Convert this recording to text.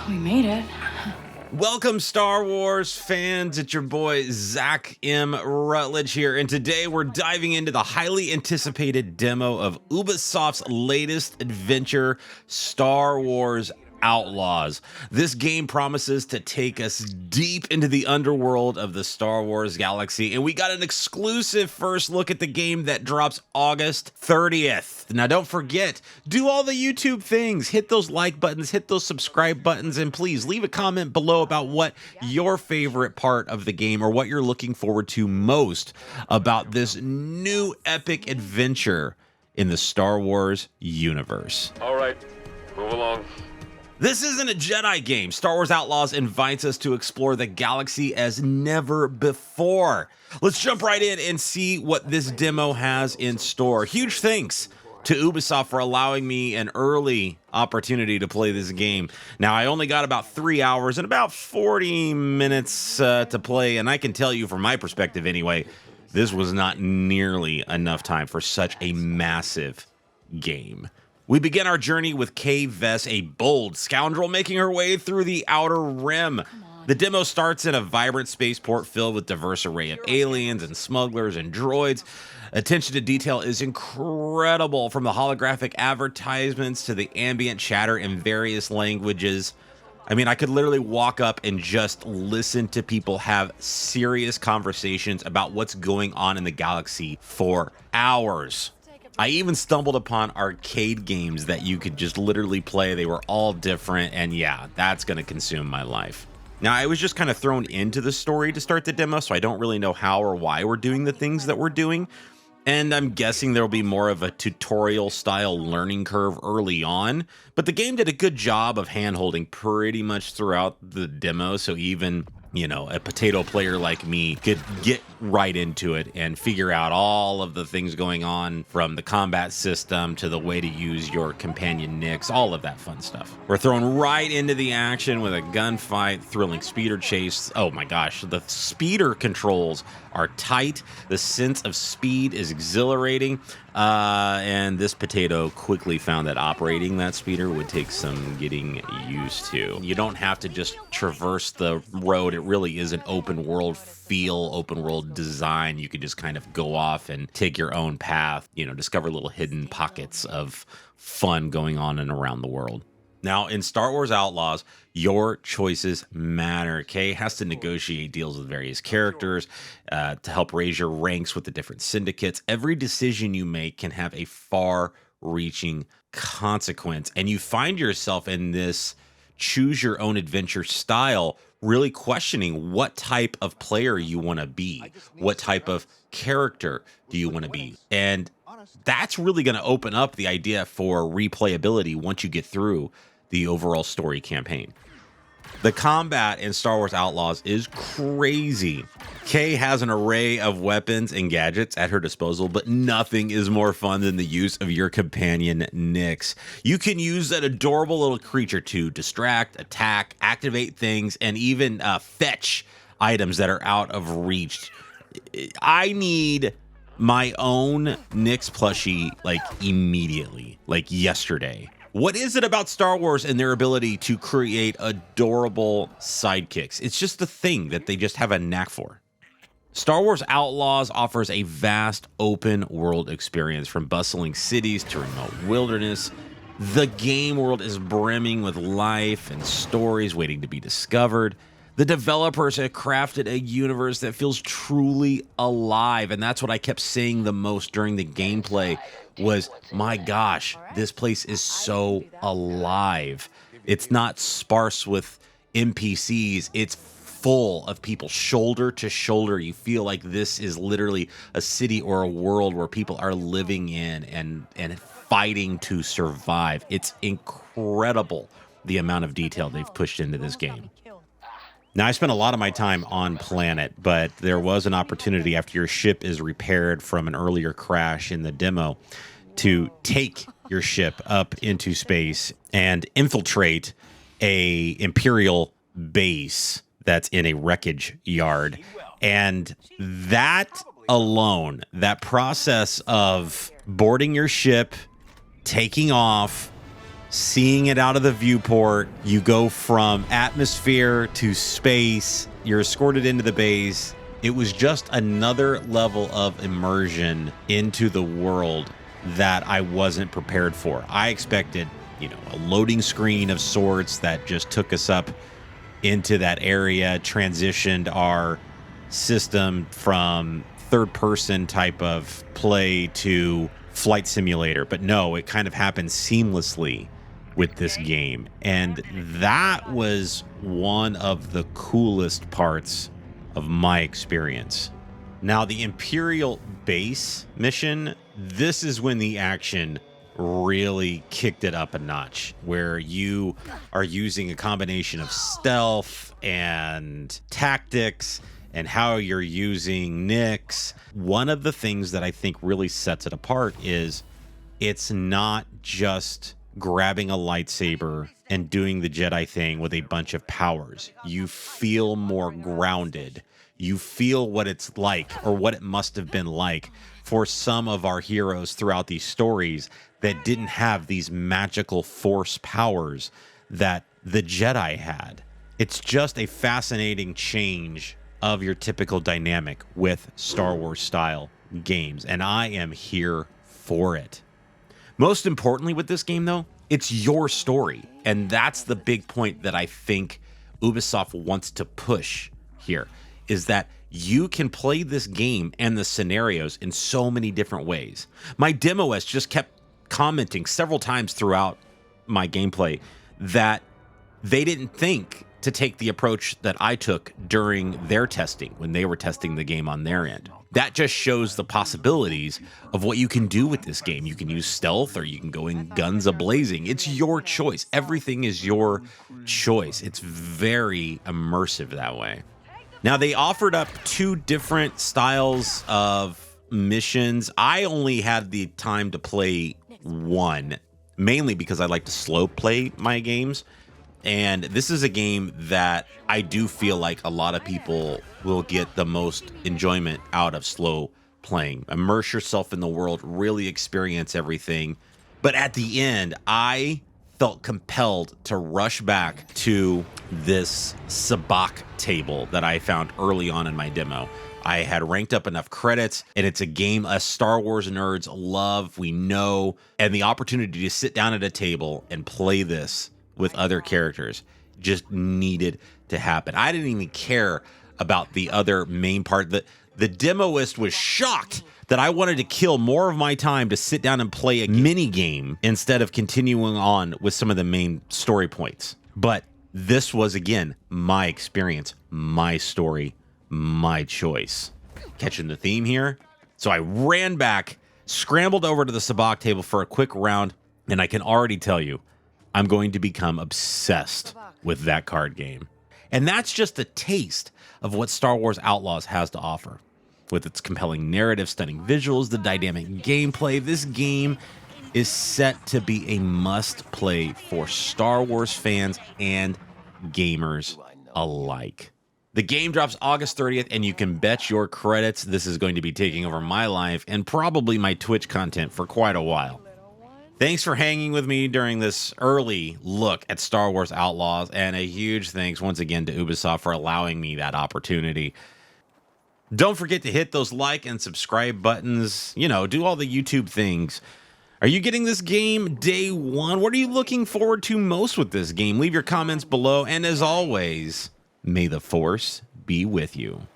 We made it. Welcome, Star Wars fans. It's your boy, Zach M. Rutledge here, and today we're diving into the highly anticipated demo of Ubisoft's latest adventure, Star Wars Outlaws. This game promises to take us deep into the underworld of the Star Wars galaxy, and we got an exclusive first look at the game that drops August 30th. Now, don't forget, do all the YouTube things, hit those like buttons, hit those subscribe buttons, and please leave a comment below about what your favorite part of the game or what you're looking forward to most about this new epic adventure in the Star Wars universe. All right, move along. This isn't a Jedi game. Star Wars Outlaws invites us to explore the galaxy as never before. Let's jump right in and see what this demo has in store. Huge thanks to Ubisoft for allowing me an early opportunity to play this game. Now, I only got about 3 hours and about 40 minutes to play, and I can tell you from my perspective anyway, this was not nearly enough time for such a massive game. We begin our journey with Kay Vess, a bold scoundrel making her way through the Outer Rim. The demo starts in a vibrant spaceport filled with diverse array of aliens and smugglers and droids. Attention to detail is incredible, from the holographic advertisements to the ambient chatter in various languages. I mean, I could literally walk up and just listen to people have serious conversations about what's going on in the galaxy for hours. I even stumbled upon arcade games that you could just literally play. They were all different, and yeah, that's going to consume my life. Now, I was just kind of thrown into the story to start the demo, so I don't really know how or why we're doing the things that we're doing. And I'm guessing there'll be more of a tutorial-style learning curve early on. But the game did a good job of hand-holding pretty much throughout the demo, so even, you know, a potato player like me could get right into it and figure out all of the things going on, from the combat system to the way to use your companion Nix, all of that fun stuff. We're thrown right into the action with a gunfight, thrilling speeder chase. Oh my gosh, the speeder controls are tight. The sense of speed is exhilarating. And this potato quickly found that operating that speeder would take some getting used to. You don't have to just traverse the road. It really is an open world feel, open world design. You could just kind of go off and take your own path, you know, discover little hidden pockets of fun going on and around the world. Now, in Star Wars Outlaws, your choices matter. Kay has to negotiate deals with various characters to help raise your ranks with the different syndicates. Every decision you make can have a far-reaching consequence, and you find yourself in this choose-your-own-adventure style, really questioning what type of player you want to be, what type of character do you want to be, and that's really going to open up the idea for replayability once you get through the overall story campaign. The combat in Star Wars Outlaws is crazy. Kay has an array of weapons and gadgets at her disposal, but nothing is more fun than the use of your companion Nix. You can use that adorable little creature to distract, attack, activate things, and even fetch items that are out of reach. I need my own Nix plushie like immediately, like yesterday. What is it about Star Wars and their ability to create adorable sidekicks? It's just the thing that they just have a knack for. Star Wars Outlaws offers a vast open world experience, from bustling cities to remote wilderness. The game world is brimming with life and stories waiting to be discovered. The developers have crafted a universe that feels truly alive, and that's what I kept saying the most during the gameplay was, my gosh, this place is so alive. It's not sparse with NPCs, it's full of people, shoulder to shoulder. You feel like this is literally a city or a world where people are living in and fighting to survive. It's incredible the amount of detail they've pushed into this game. Now, I spent a lot of my time on planet, but there was an opportunity after your ship is repaired from an earlier crash in the demo to take your ship up into space and infiltrate a Imperial base that's in a wreckage yard. And that alone, that process of boarding your ship, taking off, seeing it out of the viewport. You go from atmosphere to space. You're escorted into the base. It was just another level of immersion into the world that I wasn't prepared for. I expected, you know, a loading screen of sorts that just took us up into that area, transitioned our system from third-person type of play to flight simulator. But no, it kind of happened seamlessly with this game. And that was one of the coolest parts of my experience. Now, the Imperial base mission, this is when the action really kicked it up a notch, where you are using a combination of stealth and tactics and how you're using Nyx. One of the things that I think really sets it apart is it's not just grabbing a lightsaber and doing the Jedi thing with a bunch of powers. You feel more grounded. You feel what it's like, or what it must have been like for some of our heroes throughout these stories that didn't have these magical force powers that the Jedi had. It's just a fascinating change of your typical dynamic with Star Wars style games, and I am here for it. Most importantly with this game, though, it's your story, and that's the big point that I think Ubisoft wants to push here, is that you can play this game and the scenarios in so many different ways. My demoist just kept commenting several times throughout my gameplay that they didn't think to take the approach that I took during their testing when they were testing the game on their end. That just shows the possibilities of what you can do with this game. You can use stealth, or you can go in guns a-blazing. It's your choice. Everything is your choice. It's very immersive that way. Now, they offered up 2 different styles of missions. I only had the time to play one, mainly because I like to slow play my games. And this is a game that I do feel like a lot of people will get the most enjoyment out of slow playing. Immerse yourself in the world, really experience everything. But at the end, I felt compelled to rush back to this sabacc table that I found early on in my demo. I had ranked up enough credits, and it's a game us Star Wars nerds love, we know, and the opportunity to sit down at a table and play this with other characters just needed to happen. I didn't even care about the other main part. The demoist was shocked that I wanted to kill more of my time to sit down and play a mini game instead of continuing on with some of the main story points. But this was, again, my experience, my story, my choice. Catching the theme here? So I ran back, scrambled over to the sabacc table for a quick round, and I can already tell you, I'm going to become obsessed with that card game. And that's just a taste of what Star Wars Outlaws has to offer. With its compelling narrative, stunning visuals, the dynamic gameplay, this game is set to be a must-play for Star Wars fans and gamers alike. The game drops August 30th, and you can bet your credits this is going to be taking over my life and probably my Twitch content for quite a while. Thanks for hanging with me during this early look at Star Wars Outlaws, and a huge thanks once again to Ubisoft for allowing me that opportunity. Don't forget to hit those like and subscribe buttons. You know, do all the YouTube things. Are you getting this game day one? What are you looking forward to most with this game? Leave your comments below, and as always, may the Force be with you.